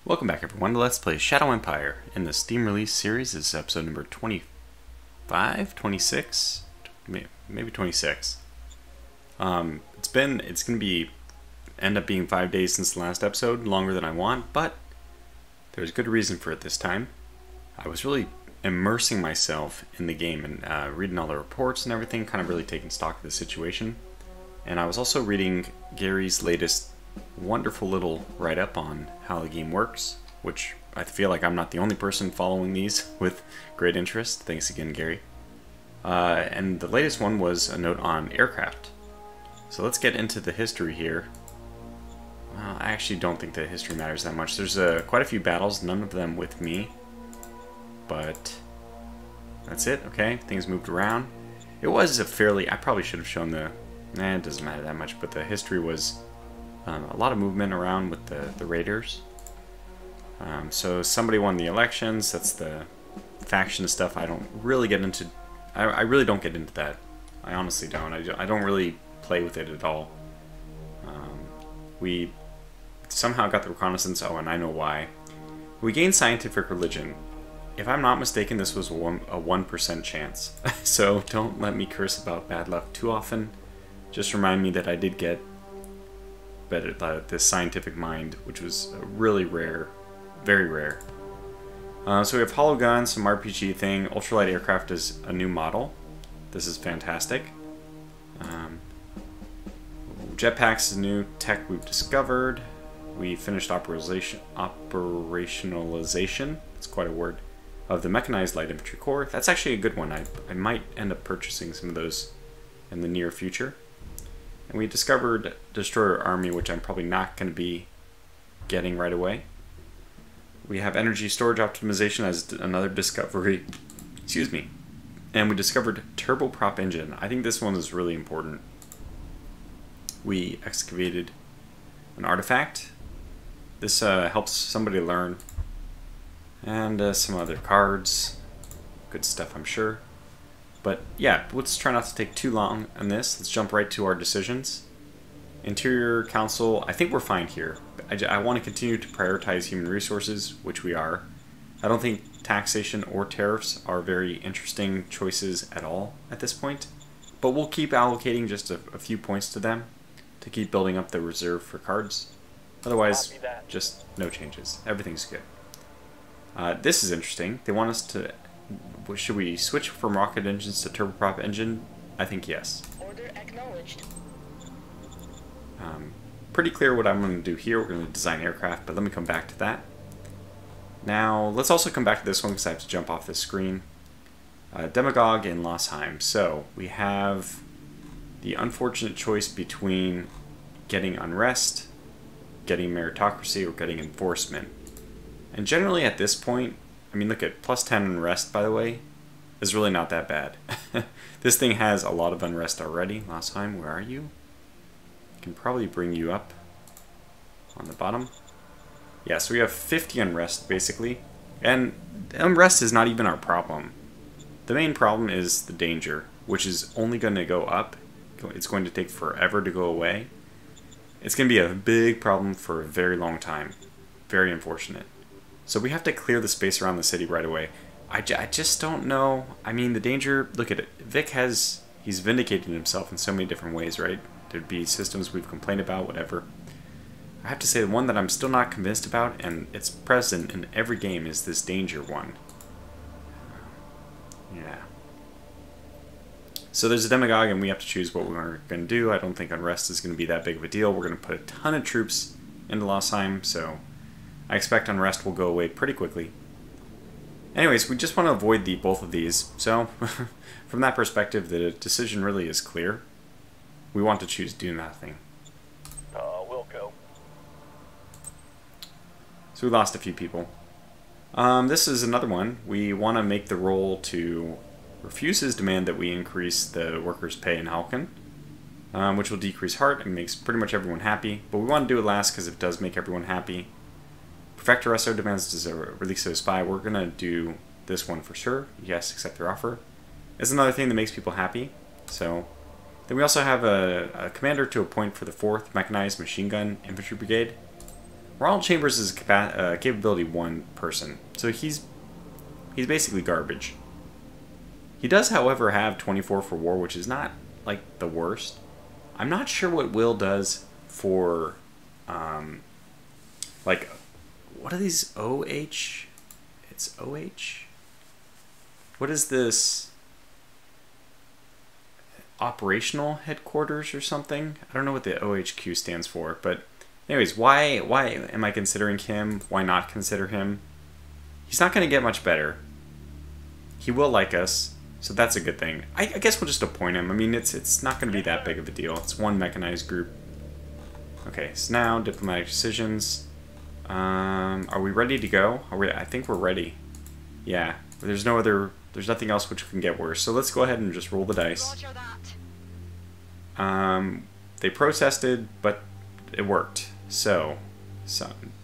Welcome back everyone to Let's Play Shadow Empire. In the Steam release series, this is episode number 25, 26, maybe 26. It's gonna end up being 5 days since the last episode, longer than I want, but there's good reason for it this time. I was really immersing myself in the game and reading all the reports and everything, kind of really taking stock of the situation. And I was also reading Gary's latest wonderful little write-up on how the game works, which I feel like I'm not the only person following these with great interest. Thanks again, Gary. And the latest one was a note on aircraft. So let's get into the history here. I actually don't think the history matters that much. There's quite a few battles, none of them with me. But that's it, okay? Things moved around. It was a fairly... I probably should have shown the... it doesn't matter that much, but the history was a lot of movement around with the raiders. So somebody won the elections. That's the faction stuff. I don't really get into... I really don't get into that. I honestly don't. I don't really play with it at all. We somehow got the reconnaissance. Oh, and I know why. We gained scientific religion. If I'm not mistaken, this was a 1% chance. So don't let me curse about bad luck too often. Just remind me that I did get this scientific mind, which was really rare, very rare. So we have hollow guns, some RPG thing. Ultralight aircraft is a new model. This is fantastic. Jetpacks is new tech we've discovered. We finished operationalization. It's quite a word. Of the mechanized light infantry corps. That's actually a good one. I might end up purchasing some of those in the near future. And we discovered Destroyer Army, which I'm probably not going to be getting right away. We have energy storage optimization as another discovery. Excuse me. And we discovered turboprop engine. I think this one is really important. We excavated an artifact. This helps somebody learn. And some other cards. Good stuff, I'm sure. But yeah, let's try not to take too long on this. Let's jump right to our decisions. Interior Council, I think we're fine here. I want to continue to prioritize human resources, which we are. I don't think taxation or tariffs are very interesting choices at all at this point. But we'll keep allocating just a few points to them to keep building up the reserve for cards. Otherwise, just no changes. Everything's good. This is interesting. They want us to... Should we switch from rocket engines to turboprop engine? I think yes. Order acknowledged. Pretty clear what I'm going to do here. We're going to design aircraft, but let me come back to that. Now, let's also come back to this one because I have to jump off this screen. Demagogue in Losheim. So, we have the unfortunate choice between getting unrest, getting meritocracy, or getting enforcement. And generally at this point, I mean, look at plus 10 unrest, by the way, is really not that bad. This thing has a lot of unrest already. Losheim, where are you? I can probably bring you up on the bottom. Yeah, so we have 50 unrest, basically. And unrest is not even our problem. The main problem is the danger, which is only going to go up. It's going to take forever to go away. It's going to be a big problem for a very long time. Very unfortunate. So we have to clear the space around the city right away. I just don't know. I mean, the danger... Look at it. Vic has... He's vindicated himself in so many different ways, right? There'd be systems we've complained about, whatever. I have to say the one that I'm still not convinced about, and it's present in every game, is this danger one. Yeah. So there's a demagogue, and we have to choose what we're going to do. I don't think unrest is going to be that big of a deal. We're going to put a ton of troops into Losheim, so... I expect unrest will go away pretty quickly. Anyways, we just want to avoid both of these, so from that perspective, the decision really is clear. We want to choose do nothing. We'll go. So we lost a few people. This is another one. We want to make the roll to refuse his demand that we increase the workers' pay in Halkin, which will decrease heart and makes pretty much everyone happy. But we want to do it last because it does make everyone happy. Perfector SO demands to release a spy. We're going to do this one for sure. Yes, accept their offer. It's another thing that makes people happy. So then we also have a commander to appoint for the 4th Mechanized Machine Gun Infantry Brigade. Ronald Chambers is capability 1 person, so he's basically garbage. He does, however, have 24 for war, which is not like the worst. I'm not sure what Will does for, like, what are these OH? It's OH? What is this? Operational headquarters or something? I don't know what the OHQ stands for, but anyways, why am I considering him? Why not consider him? He's not going to get much better. He will like us, so that's a good thing. I guess we'll just appoint him. I mean, it's not going to be that big of a deal. It's one mechanized group. Okay, so now diplomatic decisions. Are we ready to go? I think we're ready. Yeah, there's nothing else which can get worse. So let's go ahead and just roll the dice. They protested, but it worked. So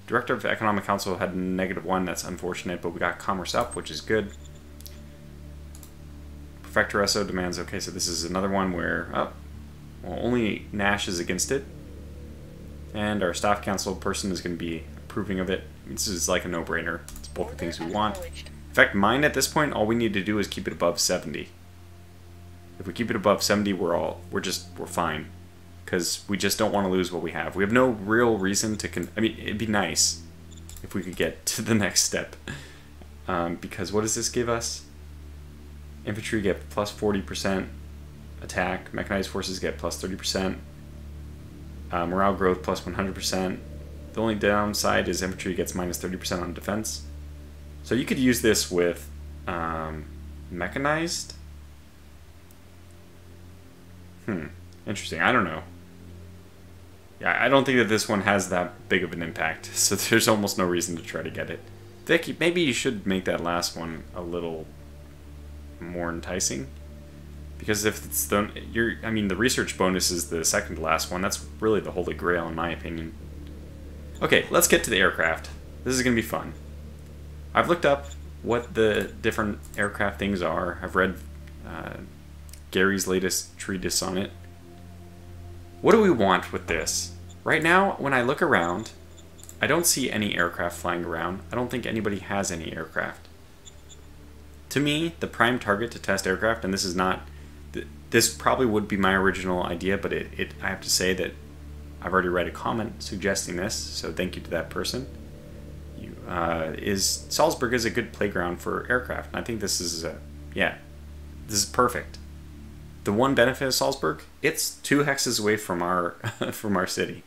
Director of Economic Council had -1. That's unfortunate, but we got commerce up, which is good. Prefector SO demands. Okay, so this is another one where well, only Nash is against it, and our staff council person is going to be approving of it. This is like a no-brainer. It's both the things we want. In fact, mine at this point, all we need to do is keep it above 70. If we keep it above 70, we're fine, because we just don't want to lose what we have. We have no real reason to. I mean, it'd be nice if we could get to the next step, because what does this give us? Infantry get plus 40% attack. Mechanized forces get plus 30%. Morale growth plus 100%. The only downside is infantry gets minus 30% on defense. So you could use this with mechanized. Interesting. I don't know. Yeah, I don't think that this one has that big of an impact, so there's almost no reason to try to get it. Vic, maybe you should make that last one a little more enticing, because if it's the the research bonus is the second to last one. That's really the holy grail in my opinion. Okay, let's get to the aircraft. This is gonna be fun. I've looked up what the different aircraft things are. I've read Gary's latest treatise on it. What do we want with this? Right now, when I look around, I don't see any aircraft flying around. I don't think anybody has any aircraft. To me, the prime target to test aircraft, and this is not, this probably would be my original idea, but I have to say that I've already read a comment suggesting this, so thank you to that person. Is Salzburg is a good playground for aircraft, and I think this is this is perfect. The one benefit of Salzburg, it's 2 hexes away from our from our city,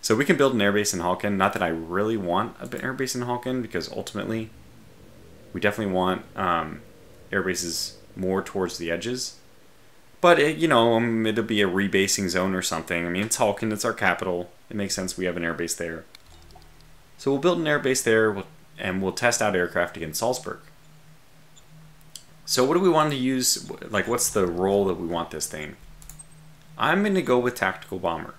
so we can build an airbase in Halkin. Not that I really want an airbase in Halkin, because ultimately we definitely want airbases more towards the edges. But it'll be a rebasing zone or something. I mean, it's Halkin, it's our capital. It makes sense we have an airbase there. So we'll build an airbase there, and we'll test out aircraft against Salzburg. So what do we want to use? Like, what's the role that we want this thing? I'm going to go with tactical bomber,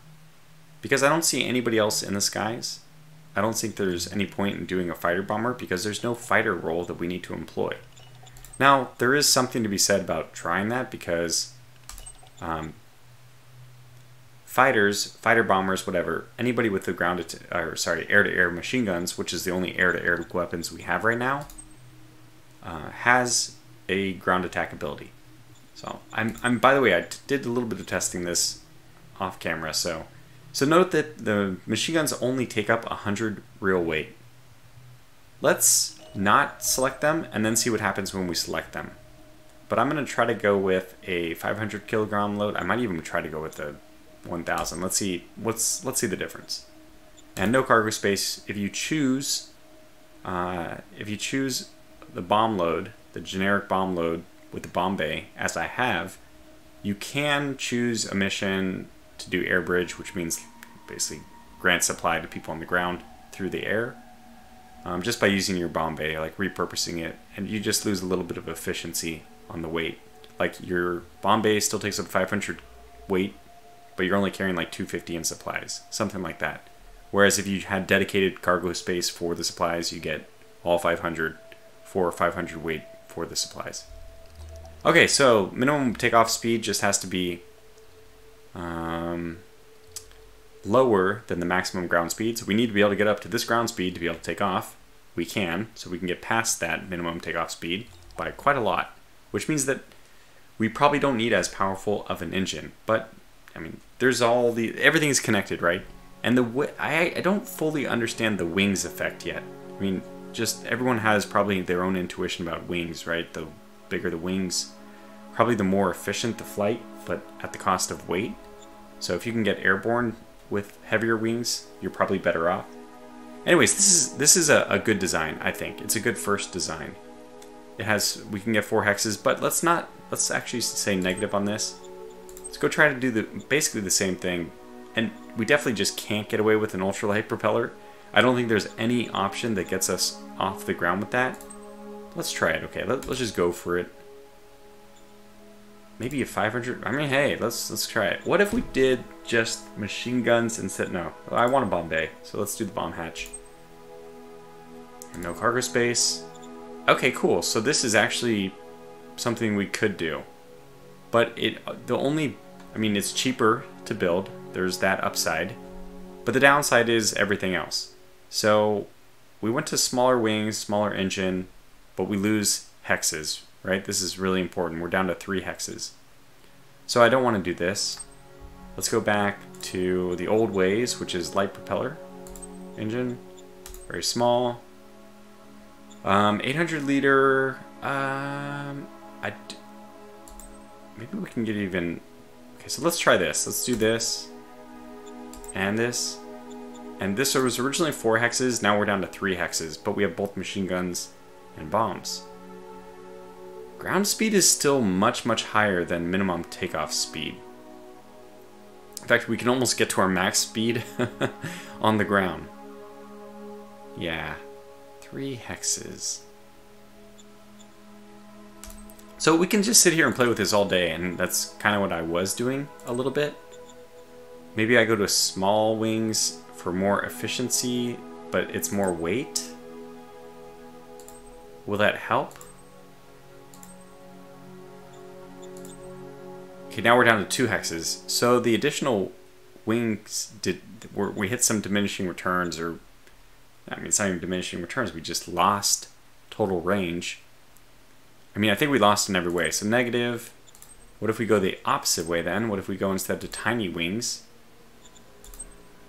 because I don't see anybody else in the skies. I don't think there's any point in doing a fighter bomber, because there's no fighter role that we need to employ. Now, there is something to be said about trying that, because fighter bombers, whatever, anybody with the air-to-air machine guns, which is the only air-to-air weapons we have right now, has a ground attack ability. So I'm by the way, I did a little bit of testing this off camera. So note that the machine guns only take up 100 real weight. Let's not select them and then see what happens when we select them. But I'm going to try to go with a 500 kilogram load. I might even try to go with the 1000. Let's see the difference. And no cargo space. If you choose the bomb load, the generic bomb load with the bomb bay, as I have, you can choose a mission to do air bridge, which means basically grant supply to people on the ground through the air, just by using your bomb bay, like repurposing it, and you just lose a little bit of efficiency on the weight. Like, your bomb bay still takes up 500 weight, but you're only carrying like 250 in supplies, something like that. Whereas if you had dedicated cargo space for the supplies, you get all 500 for 500 weight for the supplies. Okay, so minimum takeoff speed just has to be lower than the maximum ground speed. So we need to be able to get up to this ground speed to be able to take off. We can, so we can get past that minimum takeoff speed by quite a lot, which means that we probably don't need as powerful of an engine. But I mean, there's everything is connected, right? And I don't fully understand the wings effect yet. I mean, just everyone has probably their own intuition about wings, right? The bigger the wings, probably the more efficient the flight, but at the cost of weight. So if you can get airborne with heavier wings, you're probably better off. Anyways, this is a good design, I think. It's a good first design. We can get 4 hexes, but let's actually say negative on this. Let's go try to do basically the same thing. And we definitely just can't get away with an ultralight propeller. I don't think there's any option that gets us off the ground with that. Let's try it, okay? Let's just go for it. Maybe a 500. I mean, hey, let's try it. What if we did just machine guns instead? No, I want a bomb bay, so let's do the bomb hatch. And no cargo space. Okay, cool. So this is actually something we could do, but I mean, it's cheaper to build. There's that upside, but the downside is everything else. So we went to smaller wings, smaller engine, but we lose hexes, right? This is really important. We're down to 3 hexes. So I don't want to do this. Let's go back to the old ways, which is light propeller engine, very small. 800 liter. Maybe we can get even. Okay, so let's try this. Let's do this. And this. And this was originally 4 hexes, now we're down to 3 hexes, but we have both machine guns and bombs. Ground speed is still much, much higher than minimum takeoff speed. In fact, we can almost get to our max speed on the ground. Yeah, 3 hexes. So we can just sit here and play with this all day, and that's kind of what I was doing a little bit. Maybe I go to small wings for more efficiency, but it's more weight. Will that help? Okay, now we're down to 2 hexes. So the additional wings we hit some diminishing returns, or I mean, it's not even diminishing returns. We just lost total range. I mean, I think we lost in every way. So negative. What if we go the opposite way then? What if we go instead to tiny wings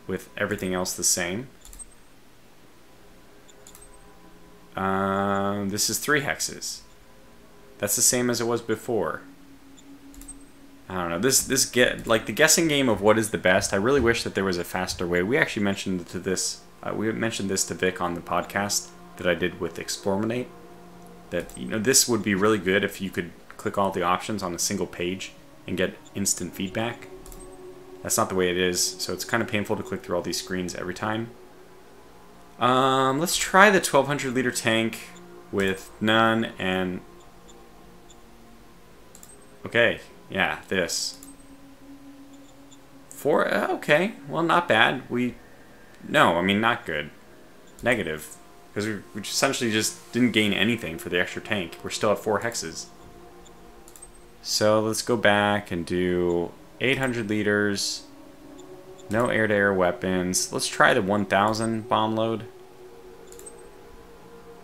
with everything else the same? This is 3 hexes. That's the same as it was before. I don't know. Like the guessing game of what is the best. I really wish that there was a faster way. We actually mentioned this. We mentioned this to Vic on the podcast that I did with Explorminate. That this would be really good if you could click all the options on a single page and get instant feedback. That's not the way it is, so it's kind of painful to click through all these screens every time. Let's try the 1200 liter tank with none and... Okay, yeah, this. 4, okay, well, not bad. No, I mean, not good. Negative. Because we essentially just didn't gain anything for the extra tank. We're still at 4 hexes. So let's go back and do 800 liters. No air-to-air weapons. Let's try the 1000 bomb load.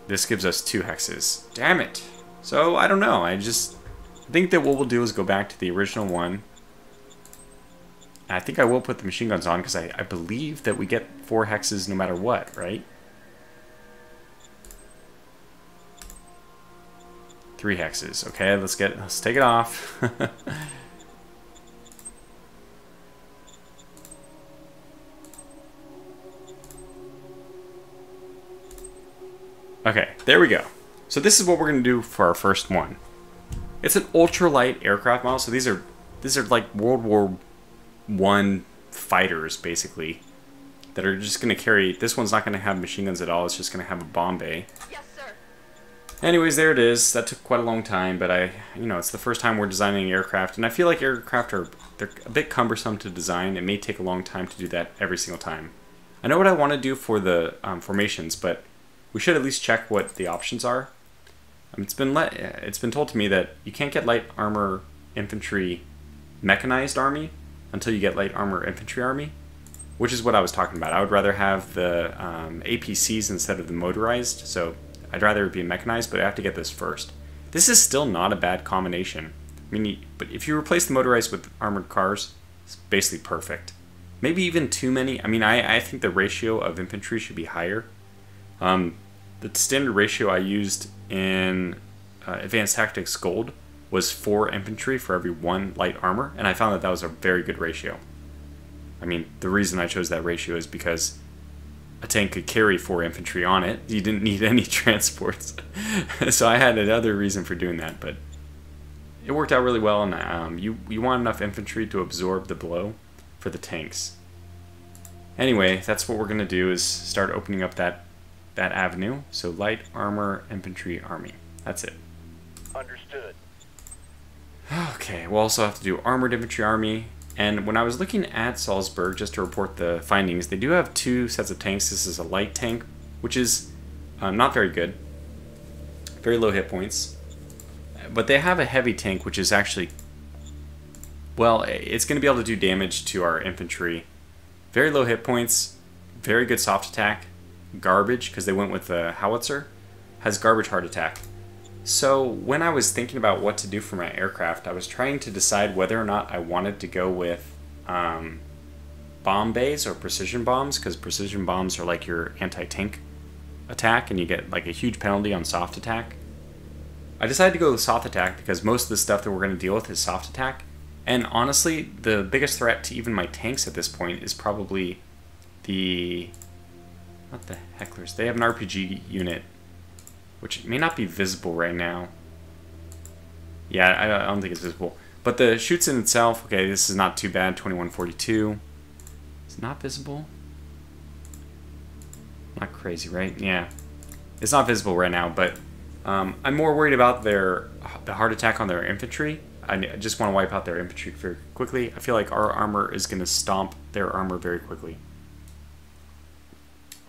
This gives us 2 hexes. Damn it. So, I don't know. I think that what we'll do is go back to the original one. I think I will put the machine guns on because I believe that we get 4 hexes no matter what, right? 3 hexes. Okay, let's take it off. Okay, there we go. So this is what we're going to do for our first one. It's an ultralight aircraft model. So these are like World War I fighters, basically, that are just going to carry... This one's not going to have machine guns at all. It's just going to have a bomb bay. Yes, sir. Anyways, there it is. That took quite a long time, but it's the first time we're designing aircraft, and I feel like aircraft they're a bit cumbersome to design. It may take a long time to do that every single time. I know what I want to do for the formations, but we should at least check what the options are. It's been told to me that you can't get light armor infantry mechanized army until you get light armor infantry army. which is what I was talking about. I would rather have the APCs instead of the motorized, so I'd rather it be mechanized, but I have to get this first. This is still not a bad combination. I mean, but if you replace the motorized with armored cars, it's basically perfect. Maybe even too many. I mean, I think the ratio of infantry should be higher. The standard ratio I used in Advanced Tactics Gold was 4 infantry for every 1 light armor, and I found that that was a very good ratio. I mean, the reason I chose that ratio is because a tank could carry 4 infantry on it. You didn't need any transports. So I had another reason for doing that, but it worked out really well, and you want enough infantry to absorb the blow for the tanks. Anyway, that's what we're going to do, is start opening up that avenue. So light armor infantry army. That's it. Understood. Okay, we'll also have to do armored infantry army. And when I was looking at Salzburg, just to report the findings, they do have 2 sets of tanks. This is a light tank, which is not very good. Very low hit points. But they have a heavy tank, which is actually, well, it's going to be able to do damage to our infantry. Very low hit points, very good soft attack, garbage, because they went with the howitzer, has garbage hard attack. So when I was thinking about what to do for my aircraft, I was trying to decide whether or not I wanted to go with bomb bays or precision bombs, because precision bombs are like your anti-tank attack, and you get like a huge penalty on soft attack. I decided to go with soft attack because most of the stuff that we're going to deal with is soft attack. And honestly, the biggest threat to even my tanks at this point is probably not the hecklers. They have an RPG unit, which may not be visible right now. Yeah, I don't think it's visible. But the shoots in itself, okay, this is not too bad, 2142. It's not visible? Not crazy, right? Yeah. It's not visible right now, but I'm more worried about the hard attack on their infantry. I just want to wipe out their infantry very quickly. I feel like our armor is going to stomp their armor very quickly.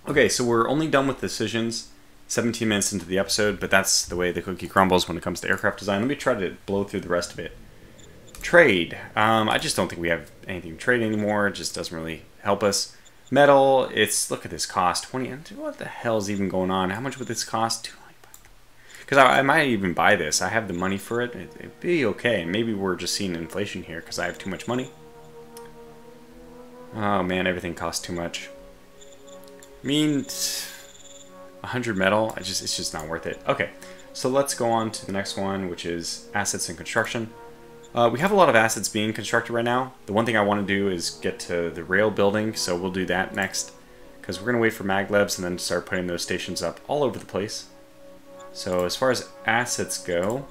Okay, so we're only done with decisions 17 minutes into the episode, but that's the way the cookie crumbles when it comes to aircraft design. Let me try to blow through the rest of it. Trade. I just don't think we have anything to trade anymore. It just doesn't really help us. Metal, look at this cost. 20. What the hell is even going on? How much would this cost? Because I might even buy this. I have the money for it. It'd be okay. Maybe we're just seeing inflation here because I have too much money. Oh man, everything costs too much. I mean, 100 metal, it's just not worth it. Okay, so let's go on to the next one, which is assets and construction. We have a lot of assets being constructed right now. The one thing I want to do is get to the rail building, so we'll do that next. Because we're going to wait for maglebs and then start putting those stations up all over the place. So as far as assets go,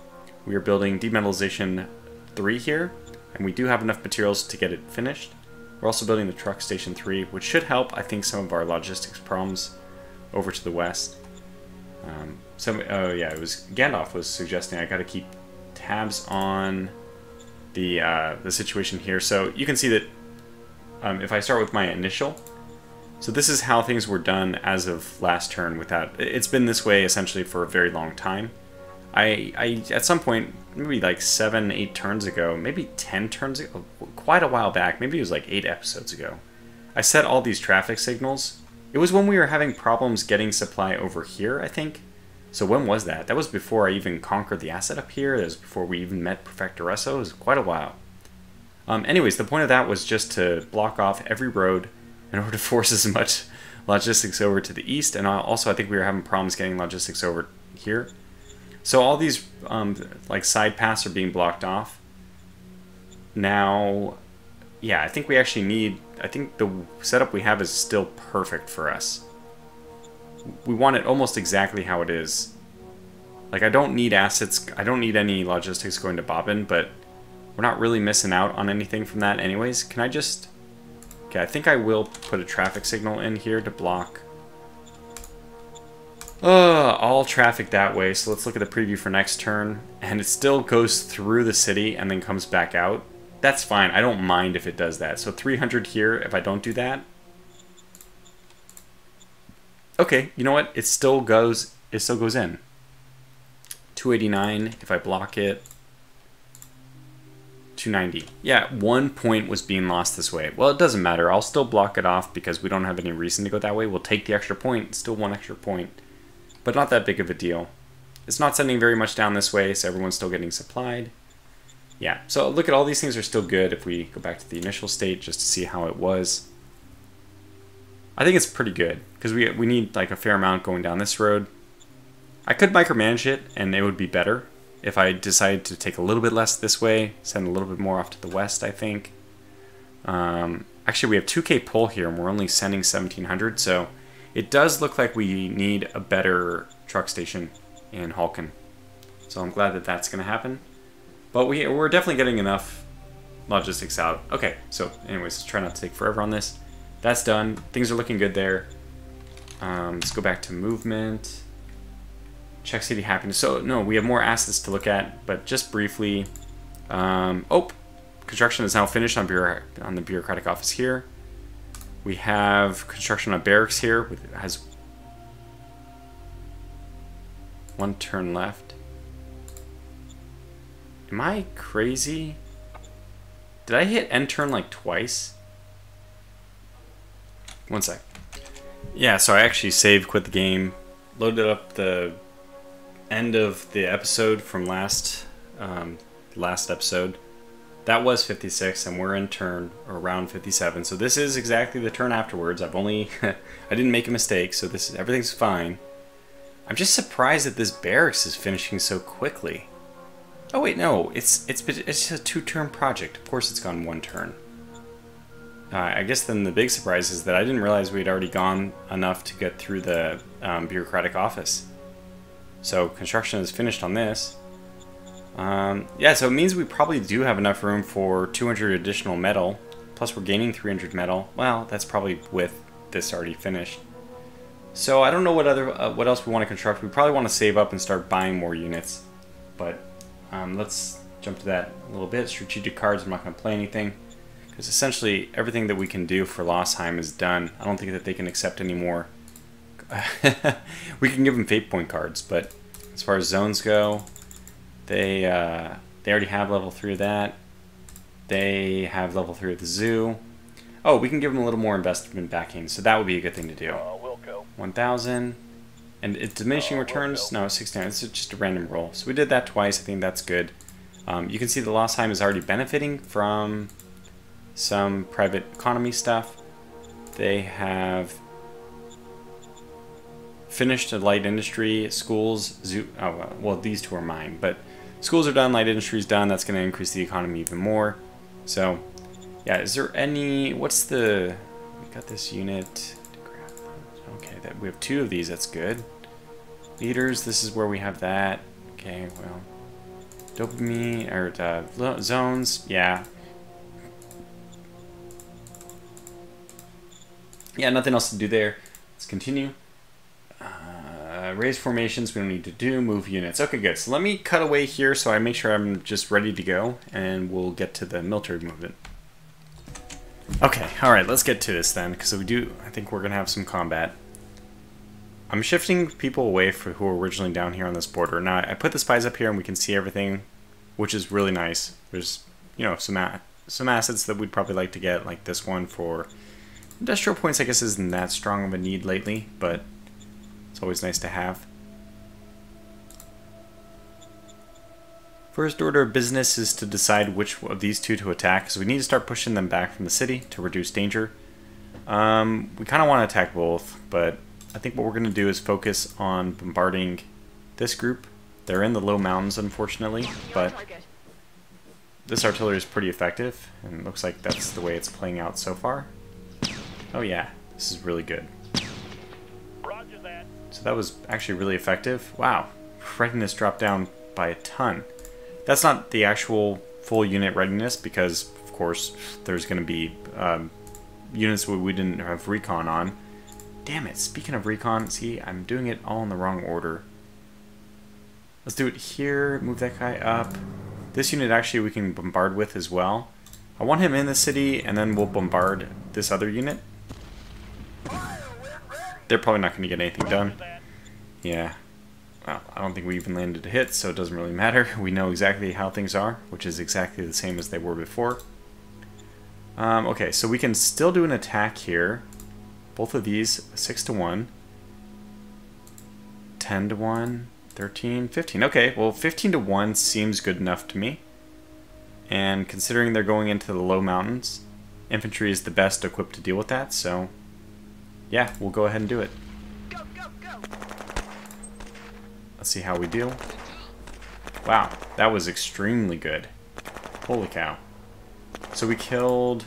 we are building demetallization 3 here, and we do have enough materials to get it finished. We're also building the truck station 3, which should help, I think, some of our logistics problems over to the west. Oh yeah, it was Gandalf was suggesting I got to keep tabs on the situation here. So you can see that if I start with my initial. So this is how things were done as of last turn without... It's been this way essentially for a very long time. I at some point, maybe like 7, 8 turns ago, maybe 10 turns ago, quite a while back, maybe it was like 8 episodes ago, I set all these traffic signals. It was when we were having problems getting supply over here, I think. So when was that? That was before I even conquered the asset up here. That was before we even met Prefectoresso. It was quite a while. Anyways, the point of that was just to block off every road in order to force as much logistics over to the east, and also I think we were having problems getting logistics over here. So all these like side paths are being blocked off. Now, yeah, I think we actually need, I think the setup we have is still perfect for us. We want it almost exactly how it is. Like, I don't need assets, I don't need any logistics going to Bobbin, but we're not really missing out on anything from that anyways. Can I just... Okay, I think I will put a traffic signal in here to block all traffic that way. So let's look at the preview for next turn. And it still goes through the city and then comes back out. That's fine. I don't mind if it does that. So 300 here if I don't do that. Okay, you know what? It still goes in. 289 if I block it. 290. Yeah, 1 point was being lost this way. Well, it doesn't matter. I'll still block it off because we don't have any reason to go that way. We'll take the extra point. Still 1 extra point. But not that big of a deal. It's not sending very much down this way, so everyone's still getting supplied. Yeah, so look at all these things are still good if we go back to the initial state just to see how it was. I think it's pretty good because we need like a fair amount going down this road. I could micromanage it and it would be better if I decided to take a little bit less this way, send a little bit more off to the west, I think. Actually, we have 2k pull here and we're only sending 1700, so it does look like we need a better truck station in Halkin. So I'm glad that that's going to happen. But we're definitely getting enough logistics out. Okay, so anyways, let's try not to take forever on this. That's done. Things are looking good there. Let's go back to movement. Check city happiness. So, no, we have more assets to look at, but just briefly. Oh, construction is now finished on the bureaucratic office here. We have construction on barracks here, which has 1 turn left. Am I crazy? Did I hit end turn like twice? 1 sec. Yeah, so I actually saved, quit the game, loaded up the end of the episode from last episode. That was 56, and we're in turn around 57. So this is exactly the turn afterwards. I've only I didn't make a mistake, so everything's fine. I'm just surprised that this barracks is finishing so quickly. Oh wait, no, it's just a 2-turn project. Of course, it's gone 1 turn. I guess then the big surprise is that I didn't realize we'd already gone enough to get through the bureaucratic office. So construction is finished on this. Yeah, so it means we probably do have enough room for 200 additional metal. Plus we're gaining 300 metal. Well, that's probably with this already finished. So I don't know what else we want to construct. We probably want to save up and start buying more units. But let's jump to that a little bit. Strategic cards, I'm not going to play anything. Because essentially everything that we can do for Lostheim is done. I don't think that they can accept any more. We can give them fate point cards, but as far as zones go, they already have level 3 of that. They have level 3 of the zoo. Oh, we can give them a little more investment backing, so that would be a good thing to do. 1,000. And it's diminishing returns? No, 69. It's just a random roll. So we did that twice. I think that's good. You can see the Lostheim is already benefiting from some private economy stuff. They have finished a light industry, schools, zoo. Oh, well, these two are mine, but schools are done, light industry is done. That's going to increase the economy even more. So, yeah, is there any, what's the, we got this unit. Okay, we have 2 of these, that's good. Leaders, this is where we have that. Okay, well, dopamine, or zones, yeah. Yeah, nothing else to do there. Let's continue. Raise formations, we don't need to do. Move units. Okay, good. So let me cut away here so I make sure I'm just ready to go, and we'll get to the military movement. Okay, alright, let's get to this then, because I think we're going to have some combat. I'm shifting people away who were originally down here on this border. Now, I put the spies up here and we can see everything, which is really nice. There's, you know, some assets that we'd probably like to get, like this one for industrial points. I guess isn't that strong of a need lately, but it's always nice to have. First order of business is to decide which of these 2 to attack, because we need to start pushing them back from the city to reduce danger. We kind of want to attack both, but I think what we're going to do is focus on bombarding this group. They're in the low mountains, unfortunately, but this artillery is pretty effective, and it looks like that's the way it's playing out so far. Oh yeah, this is really good. Roger that. So that was actually really effective. Wow, readiness dropped down by a ton. That's not the actual full unit readiness because, of course, there's going to be units we didn't have recon on. Damn it, speaking of recon, see, I'm doing it all in the wrong order. Let's do it here, move that guy up. This unit actually we can bombard with as well. I want him in the city, and then we'll bombard this other unit. They're probably not going to get anything done. Yeah. Well, I don't think we even landed a hit, so it doesn't really matter. We know exactly how things are, which is exactly the same as they were before. Okay, so we can still do an attack here. Both of these, 6 to 1, 10 to 1, 13, 15. Okay, well, 15 to 1 seems good enough to me. And considering they're going into the low mountains, infantry is the best equipped to deal with that, so yeah, we'll go ahead and do it. Go, go, go. Let's see how we do. Wow, that was extremely good. Holy cow. So we killed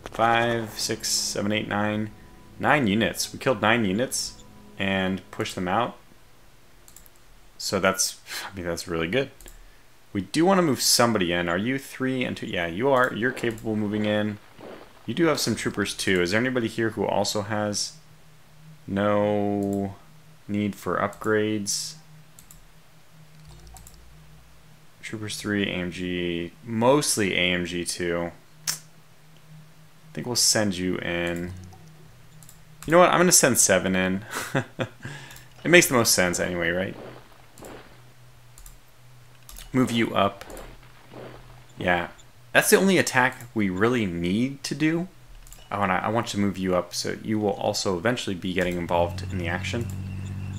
5, 6, 7, 8, 9 units. We killed 9 units and pushed them out. So that's, I mean, that's really good. We do want to move somebody in. Are you 3 and 2? Yeah, you are. You're capable of moving in. You do have some troopers too. Is there anybody here who also has no need for upgrades? Troopers 3, AMG, mostly AMG 2. I think we'll send you in. You know what? I'm going to send 7 in. It makes the most sense anyway, right? Move you up. Yeah. That's the only attack we really need to do. Oh, and I want to move you up so you will also eventually be getting involved in the action.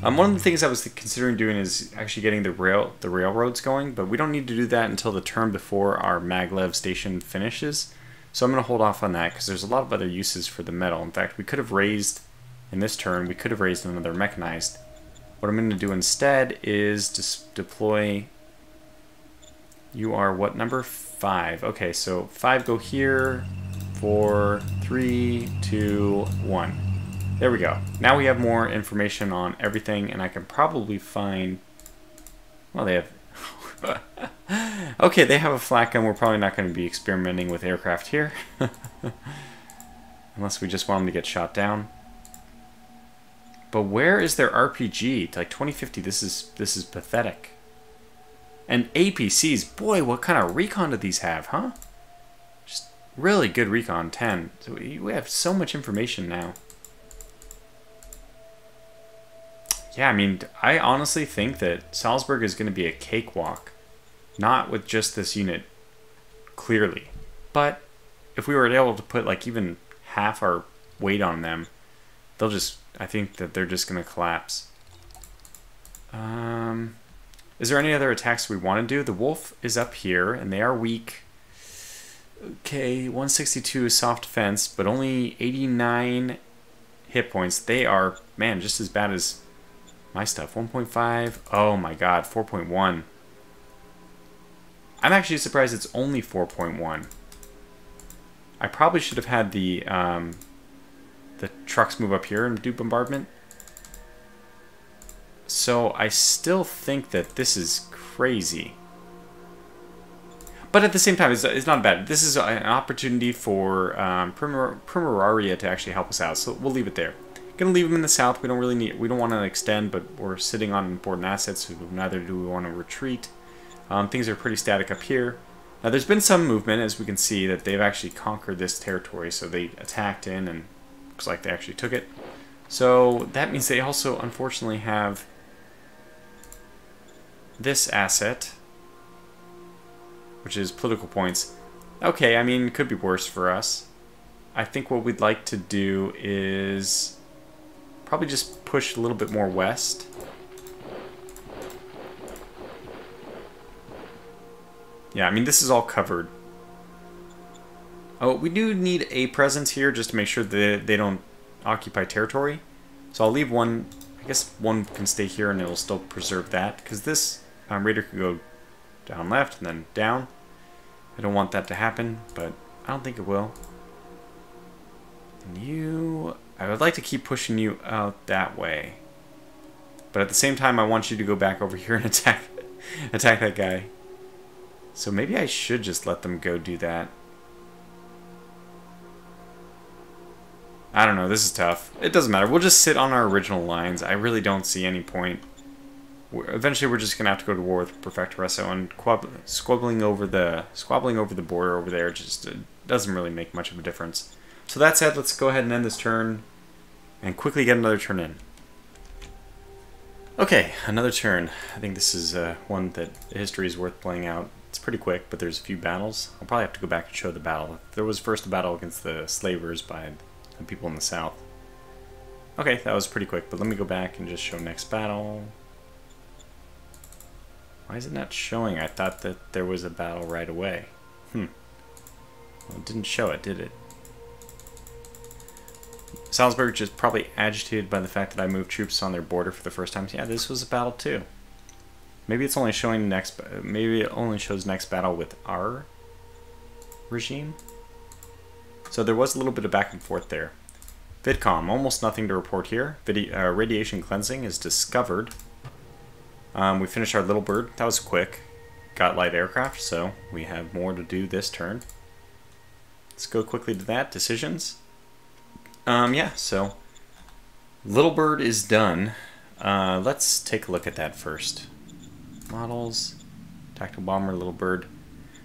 One of the things I was considering doing is actually getting the railroads going, but we don't need to do that until the turn before our maglev station finishes. So I'm going to hold off on that because there's a lot of other uses for the metal. In fact, we could have raised, in this turn, we could have raised another mechanized. What I'm going to do instead is just deploy. You are what number? 5. Okay, so 5 go here. 4, 3, 2, 1. There we go. Now we have more information on everything, and I can probably find. Well, they have. Okay, they have a flak gun. We're probably not going to be experimenting with aircraft here, unless we just want them to get shot down. But where is their RPG? Like 2050. This is pathetic. And APCs, boy, what kind of recon do these have, huh? Just really good recon, 10. So we have so much information now. Yeah, I mean, I honestly think that Salzburg is going to be a cakewalk. Not with just this unit, clearly. But if we were able to put like even half our weight on them, they'll just, I think that they're just going to collapse. Is there any other attacks we want to do? The wolf is up here, and they are weak. Okay, 162 is soft defense, but only 89 hit points. They are, man, just as bad as my stuff. 1.5. Oh my god, 4.1. I'm actually surprised it's only 4.1. I probably should have had the trucks move up here and do bombardment. So I still think that this is crazy. But at the same time, it's not bad. This is an opportunity for Primeraria to actually help us out. So we'll leave it there. Gonna leave them in the south. We don't really need. We don't want to extend, but we're sitting on important assets. So neither do we want to retreat. Things are pretty static up here. Now there's been some movement, as we can see, that they've actually conquered this territory. So they attacked in, and looks like they actually took it. So that means they also, unfortunately, have this asset, which is political points. Okay, I mean, it could be worse for us. I think what we'd like to do is probably just push a little bit more west. Yeah, I mean, this is all covered. Oh, we do need a presence here just to make sure that they don't occupy territory. So I'll leave one. I guess one can stay here and it will still preserve that, because this raider could go down left and then down. I don't want that to happen, but I don't think it will. And you, I would like to keep pushing you out that way, but at the same time I want you to go back over here and attack that guy. So maybe I should just let them go do that. I don't know, this is tough. It doesn't matter, we'll just sit on our original lines. I really don't see any point. Eventually we're just going to have to go to war with Prefectoresso, and squabbling over the border over there just doesn't really make much of a difference. So that said, let's go ahead and end this turn and quickly get another turn in. Okay, another turn. I think this is one that history is worth playing out. It's pretty quick, but there's a few battles. I'll probably have to go back and show the battle. There was first a battle against the slavers by the people in the south. Okay, that was pretty quick, but let me go back and just show next battle. Why is it not showing? I thought that there was a battle right away. Well, it didn't show it, did it? Salzburg just probably agitated by the fact that I moved troops on their border for the first time. Yeah, this was a battle too. Maybe it's only showing next. Maybe it only shows next battle with our regime. So there was a little bit of back and forth there. VidCom, almost nothing to report here. Radiation cleansing is discovered. We finished our little bird. That was quick. Got light aircraft, so we have more to do this turn. Let's go quickly to that. Decisions. Yeah, so little bird is done. Let's take a look at that first. Models, tactical bomber, little bird.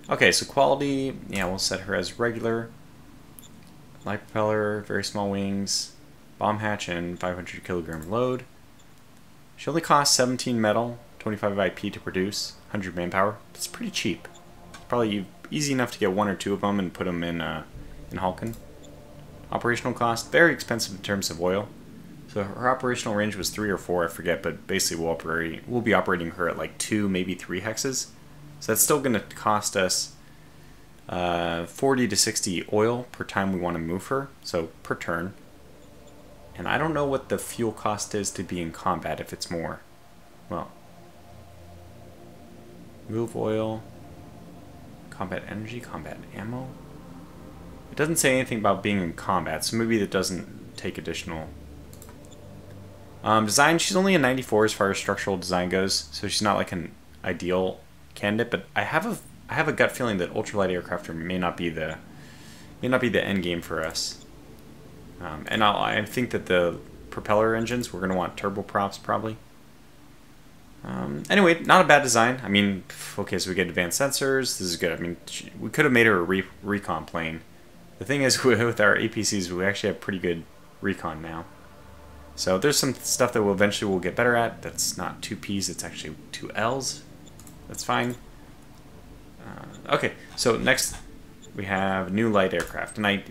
Okay, so quality, yeah, we'll set her as regular. Light propeller, very small wings, bomb hatch, and 500 kilogram load. She only costs 17 metal, 25 IP to produce, 100 manpower. That's pretty cheap. Probably easy enough to get one or two of them and put them in Hulken. Operational cost, very expensive in terms of oil. So her operational range was 3 or 4, I forget, but basically we'll be operating her at like 2, maybe 3 hexes. So that's still going to cost us 40 to 60 oil per time we want to move her, so per turn. And I don't know what the fuel cost is to be in combat, if it's more. Well, move oil, combat energy, combat ammo. It doesn't say anything about being in combat, so maybe that doesn't take additional. Design, she's only a 94 as far as structural design goes, so she's not like an ideal candidate. But I have a gut feeling that ultralight aircraft may not be the end game for us. And I think that the propeller engines, we're going to want turboprops probably. Anyway, not a bad design. I mean, okay, so we get advanced sensors. This is good. I mean, we could have made her a recon plane. The thing is, with our APCs, we actually have pretty good recon now. So there's some stuff that we'll eventually get better at. That's not 2 P's, it's actually 2 L's. That's fine. Okay, so next we have new light aircraft. And I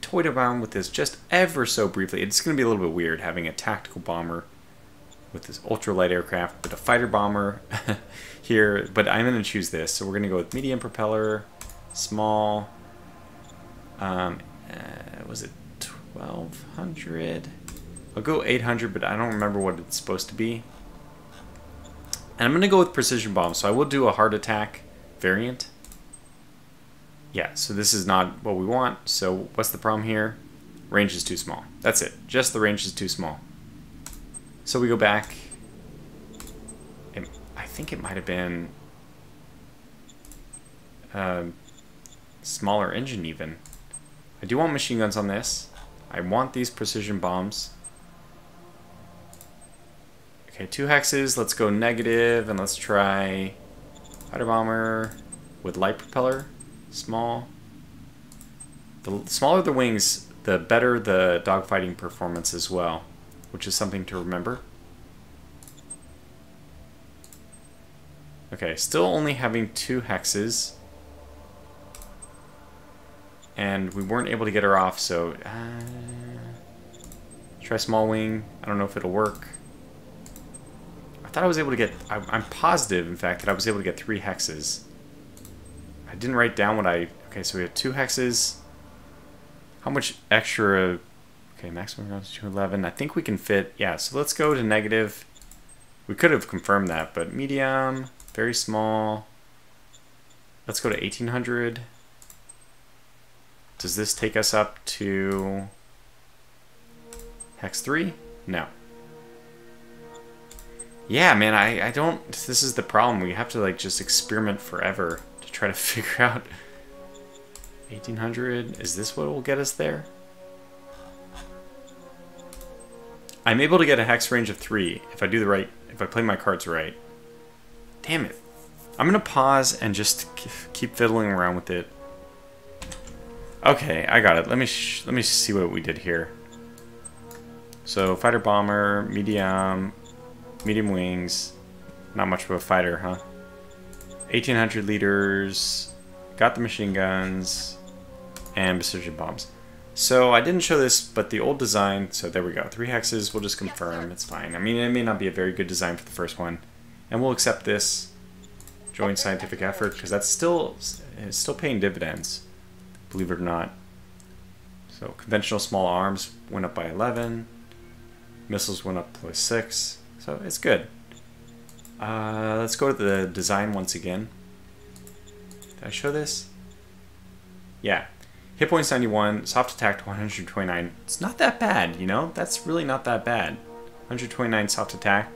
toyed around with this just ever so briefly. It's going to be a little bit weird having a tactical bomber with this ultralight aircraft, with a fighter bomber here. But I'm going to choose this. So we're going to go with medium propeller, small. Was it 1200? I'll go 800, but I don't remember what it's supposed to be. And I'm going to go with precision bombs, so I will do a hard attack variant. Yeah, so this is not what we want, so what's the problem here? Range is too small. That's it. Just the range is too small. So we go back. I think it might have been smaller engine even. I do want machine guns on this. I want these precision bombs. Okay, 2 hexes. Let's go negative, and let's try fighter bomber with light propeller. Small. The smaller the wings, the better the dogfighting performance as well, which is something to remember. Okay, still only having 2 hexes. And we weren't able to get her off, so try small wing. I don't know if it'll work. I thought I was able to get, I'm positive, in fact, that I was able to get 3 hexes. I didn't write down what okay, so we have 2 hexes. How much extra, okay, maximum rounds 211. I think we can fit, yeah, so let's go to negative. We could have confirmed that, but medium, very small. Let's go to 1800. Does this take us up to hex 3? No. Yeah, man, I don't, this is the problem. We have to like just experiment forever to try to figure out 1800. Is this what will get us there? I'm able to get a hex range of 3 if I do the right, if I play my cards right. Damn it. I'm gonna pause and just keep fiddling around with it. Okay, I got it. Let me see what we did here. So fighter bomber, medium, medium wings. Not much of a fighter, huh? 1,800 liters. Got the machine guns. And precision bombs. So I didn't show this, but the old design, so there we go. 3 hexes, we'll just confirm, it's fine. I mean, it may not be a very good design for the first one. And we'll accept this joint scientific effort, because that's still paying dividends, believe it or not. So conventional small arms went up by 11. Missiles went up plus 6. So it's good. Let's go to the design once again. Did I show this? Yeah. Hit points 91, soft attack 129. It's not that bad, you know? That's really not that bad. 129 soft attack.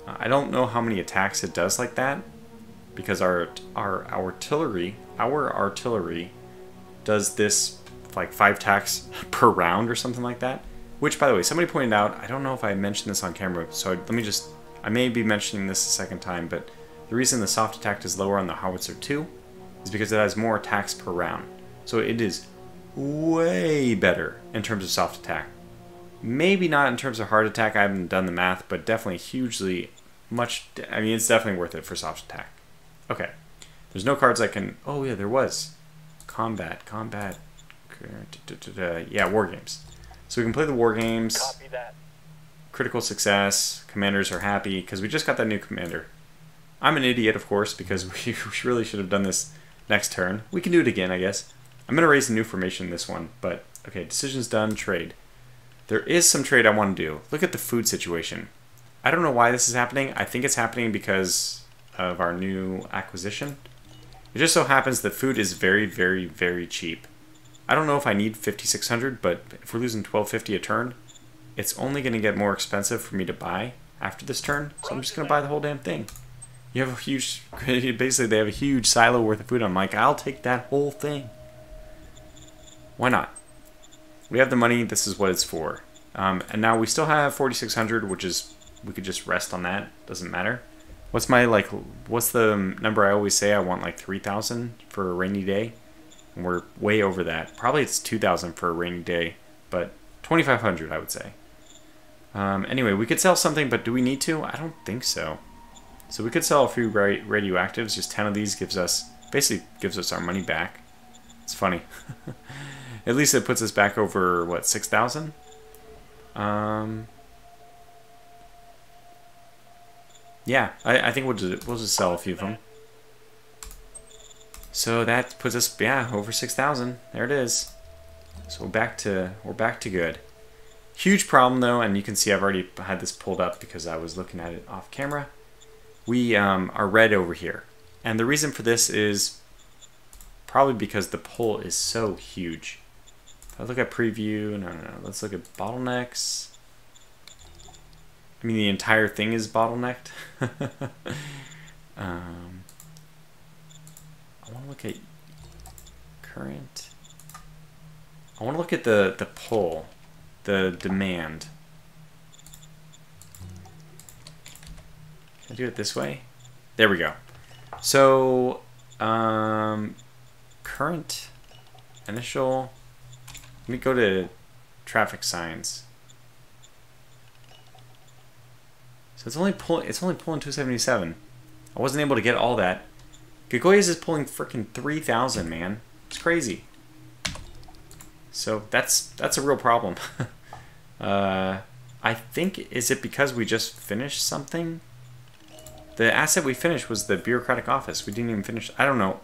I don't know how many attacks it does like that, because our artillery does this like 5 attacks per round or something like that. Which, by the way, somebody pointed out, I don't know if I mentioned this on camera, so I may be mentioning this a second time, but the reason the soft attack is lower on the Howitzer 2 is because it has more attacks per round. So it is way better in terms of soft attack. Maybe not in terms of hard attack, I haven't done the math, but definitely hugely much, I mean, it's definitely worth it for soft attack. Okay, there's no cards I can, oh yeah, there was. Combat, yeah, war games. So we can play the war games. Copy that. Critical success, commanders are happy, because we just got that new commander. I'm an idiot, of course, because we really should have done this next turn. We can do it again, I guess. I'm going to raise a new formation in this one, but okay, decisions done, trade. There is some trade I want to do. Look at the food situation. I don't know why this is happening. I think it's happening because of our new acquisition. It just so happens that food is very, very, very cheap. I don't know if I need 5,600, but if we're losing 1,250 a turn, it's only going to get more expensive for me to buy after this turn, so I'm just going to buy the whole damn thing. You have a huge, basically they have a huge silo worth of food. I'm like, I'll take that whole thing. Why not? We have the money, this is what it's for. And now we still have 4,600, which is, we could just rest on that, doesn't matter. What's the number I always say? I want like 3,000 for a rainy day. And we're way over that. Probably it's 2,000 for a rainy day, but 2,500 I would say. Anyway, we could sell something, but do we need to? I don't think so. So we could sell a few radioactives, just 10 of these basically gives us our money back. It's funny. At least it puts us back over, what, 6,000? Yeah, I think we'll just sell a few of them. So that puts us, yeah, over 6,000. There it is. So we're back to good. Huge problem though, and you can see I've already had this pulled up because I was looking at it off camera. We are red over here, and the reason for this is probably because the pull is so huge. If I look at preview, no, let's look at bottlenecks. I mean, the entire thing is bottlenecked. I want to look at current. I want to look at the pull, the demand. Can I do it this way? There we go. So, current, initial. Let me go to traffic signs. So it's only pulling 277. I wasn't able to get all that. Gagoyas is pulling freaking 3,000, man. It's crazy. So that's a real problem. I think, is it because we just finished something? The asset we finished was the bureaucratic office. We didn't even finish. I don't know.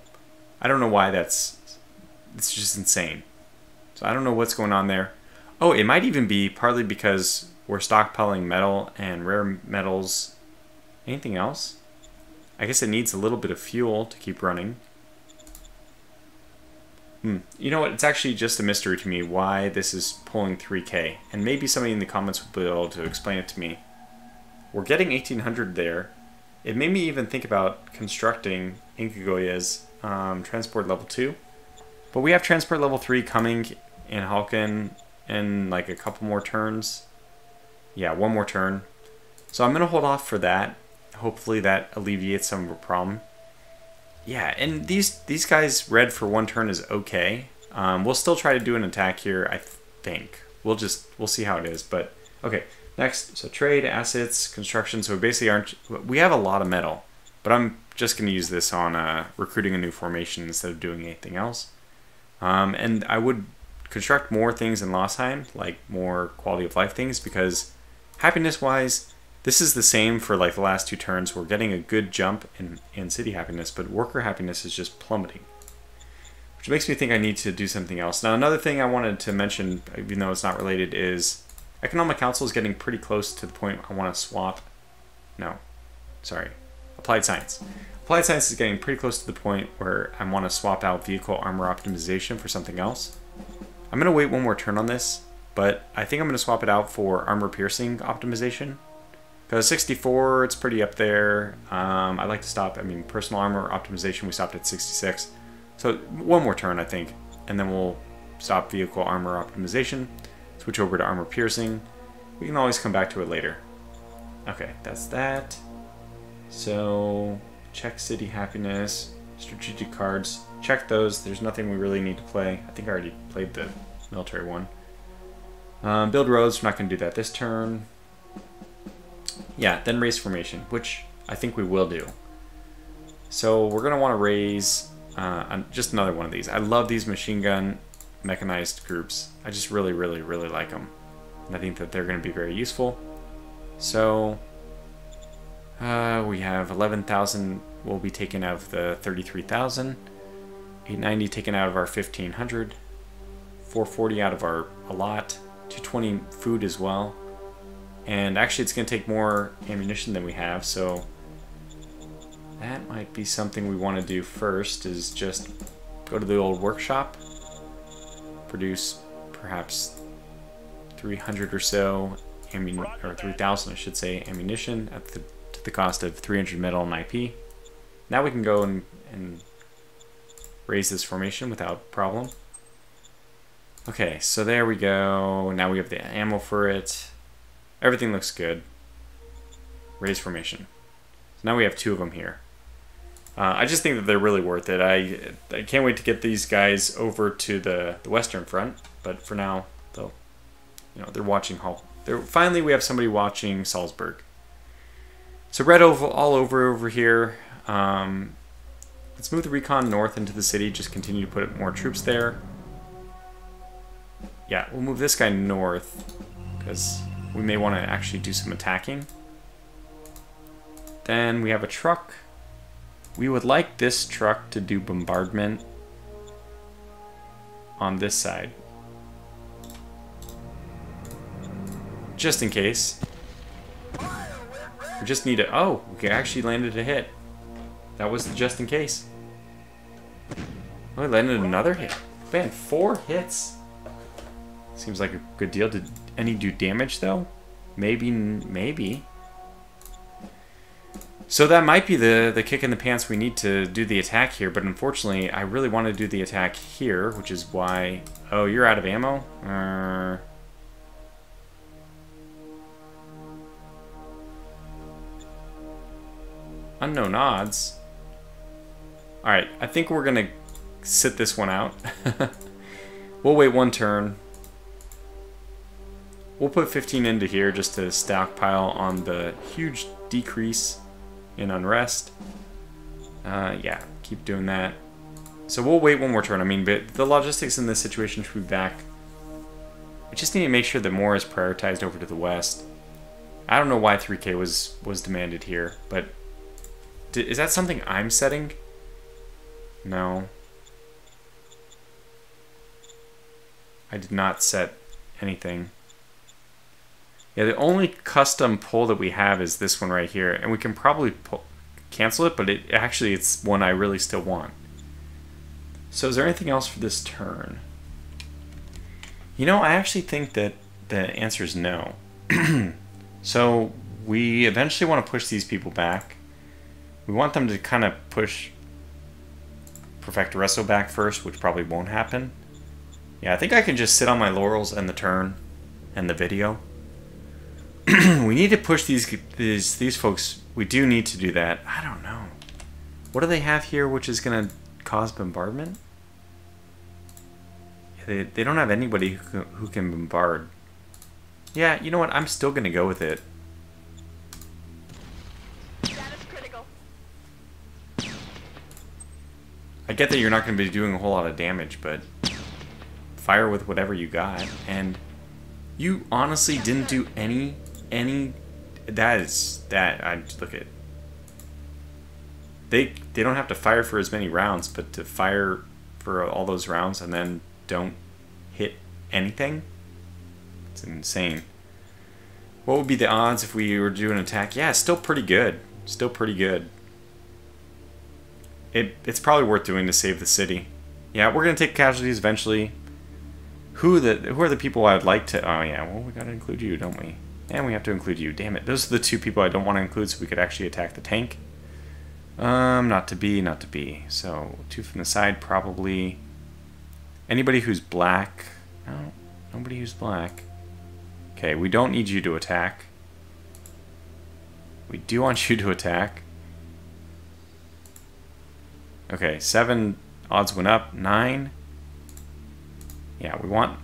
I don't know why it's just insane. So I don't know what's going on there. Oh, it might even be partly because we're stockpiling metal and rare metals. Anything else? I guess it needs a little bit of fuel to keep running. You know what? It's actually just a mystery to me why this is pulling 3K. And maybe somebody in the comments will be able to explain it to me. We're getting 1,800 there. It made me even think about constructing Inkagoya's transport level 2. But we have transport level 3 coming in Halkin in like a couple more turns. Yeah, one more turn. So I'm going to hold off for that. Hopefully that alleviates some of the problem. Yeah, and these guys red for one turn is okay. We'll still try to do an attack here, I think. We'll see how it is. But okay, Next, so trade, assets, construction. So we basically we have a lot of metal, but I'm just going to use this on recruiting a new formation instead of doing anything else. And I would construct more things in Lostheim, like more quality of life things, because happiness-wise, this is the same for like the last 2 turns. We're getting a good jump in city happiness, but worker happiness is just plummeting, which makes me think I need to do something else. Now, another thing I wanted to mention, even though it's not related, is Economic Council is getting pretty close to the point I want to swap. No, sorry, Applied Science. Applied Science is getting pretty close to the point where I want to swap out vehicle armor optimization for something else. I'm going to wait one more turn on this, but I think I'm going to swap it out for armor piercing optimization. Because 64, it's pretty up there. I'd like to stop, personal armor optimization, we stopped at 66. So one more turn, I think, and then we'll stop vehicle armor optimization, switch over to armor piercing. We can always come back to it later. Okay, that's that. So, check city happiness, strategic cards. Check those. There's nothing we really need to play. I think I already played the military one. Build roads, we're not going to do that this turn. Yeah, then raise formation, which I think we will do. So we're going to want to raise just another one of these. I love these machine gun mechanized groups. I just really, really, really like them. And I think that they're going to be very useful. So we have 11,000 will be taken out of the 33,000. 890 taken out of our 1,500. 440 out of our a lot. 220 food as well. And actually it's going to take more ammunition than we have, so that might be something we want to do first, is just go to the old workshop, produce perhaps 300 or so, or 3,000 I should say, ammunition at to the cost of 300 metal and IP. Now we can go and raise this formation without problem. Okay, so there we go. Now we have the ammo for it. Everything looks good. Raise formation. So now we have 2 of them here. I just think that they're really worth it. I can't wait to get these guys over to the Western Front, but for now, they're watching Hull. Finally, we have somebody watching Salzburg. So red all over here. Let's move the recon north into the city. Just continue to put more troops there. Yeah, we'll move this guy north because we may want to actually do some attacking. Then we have a truck. We would like this truck to do bombardment on this side. Just in case. We just need to... Oh, we actually landed a hit. That was the just in case. Oh, we landed another hit. Man, 4 hits. Seems like a good deal. Did any do damage, though? Maybe. So that might be the kick in the pants we need to do the attack here, but unfortunately, I really want to do the attack here, which is why... Oh, you're out of ammo? Unknown odds. Alright, I think we're going to sit this one out. We'll wait 1 turn. We'll put 15 into here just to stockpile on the huge decrease in unrest. Yeah, keep doing that. So we'll wait 1 more turn. But the logistics in this situation should be back. We just need to make sure that more is prioritized over to the west. I don't know why 3K was demanded here, but is that something I'm setting? No. I did not set anything. Yeah, the only custom pull that we have is this one right here, and we can probably cancel it, but it's one I really still want. So is there anything else for this turn? I actually think that the answer is no. So we eventually want to push these people back. We want them to kind of push Prefectoresso back first, which probably won't happen. Yeah, I think I can just sit on my laurels and the turn and the video. We need to push these folks. We do need to do that. I don't know. What do they have here which is going to cause bombardment? Yeah, they don't have anybody who can bombard. Yeah, you know what? I'm still going to go with it. Status critical. I get that you're not going to be doing a whole lot of damage, but fire with whatever you got. And you honestly didn't do any, I look at. They don't have to fire for as many rounds, but to fire for all those rounds and then don't hit anything? It's insane. What would be the odds if we were to do an attack? Yeah, still pretty good. Still pretty good. It's probably worth doing to save the city. Yeah, we're gonna take casualties eventually. Who are the people I'd like to? Oh yeah, well we gotta include you, don't we? And we have to include you. Damn it, those are the two people I don't want to include, so we could actually attack the tank. Not to be. So two from the side, probably. Anybody who's black? No, nobody who's black. Okay, we don't need you to attack. We do want you to attack. Okay, 7 odds went up. 9. Yeah, we want...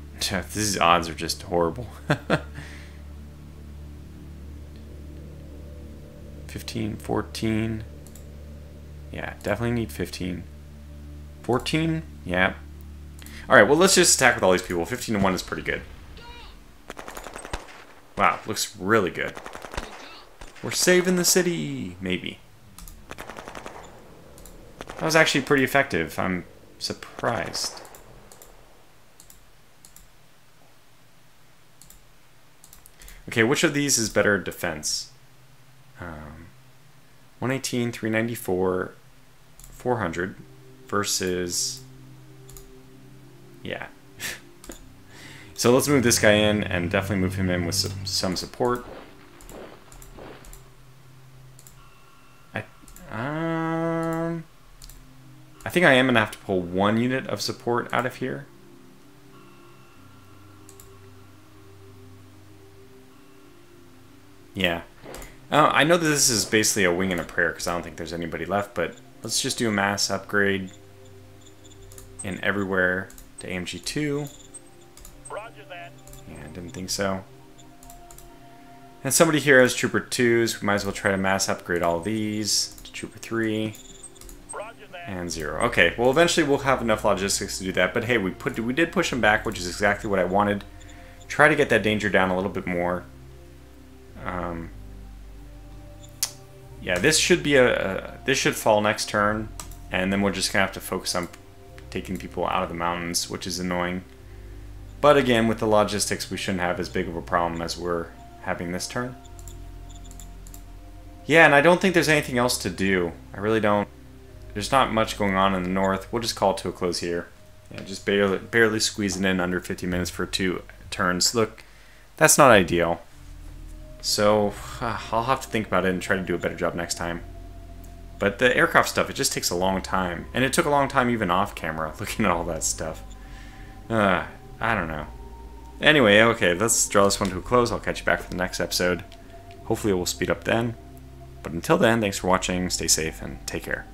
These odds are just horrible. 15, 14. Yeah, definitely need 15. 14? Yeah. Alright, well let's just attack with all these people. 15 to 1 is pretty good. Wow, looks really good. We're saving the city! Maybe. That was actually pretty effective. I'm surprised. Okay, which of these is better defense? 118, 394, 400 versus... Yeah. So let's move this guy in and definitely move him in with some support. I think I am going to have to pull 1 unit of support out of here. Yeah. I know that this is basically a wing and a prayer because I don't think there's anybody left, but let's just do a mass upgrade in everywhere to AMG 2. Roger that. Yeah, I didn't think so. And somebody here has Trooper 2s. We might as well try to mass upgrade all of these to Trooper 3. Roger that. And 0. Okay, well eventually we'll have enough logistics to do that, but hey, we did push him back, which is exactly what I wanted. Try to get that danger down a little bit more. Yeah, this should be this should fall next turn, and then we're just gonna have to focus on taking people out of the mountains, which is annoying. But again, with the logistics, we shouldn't have as big of a problem as we're having this turn. Yeah, and I don't think there's anything else to do. I really don't. There's not much going on in the north. We'll just call it to a close here. Yeah, just barely squeezing in under 50 minutes for 2 turns. Look, that's not ideal. So I'll have to think about it and try to do a better job next time. But the aircraft stuff, it just takes a long time. And it took a long time even off camera, looking at all that stuff. I don't know. Anyway, okay, let's draw this one to a close. I'll catch you back for the next episode. Hopefully it will speed up then. But until then, thanks for watching, stay safe, and take care.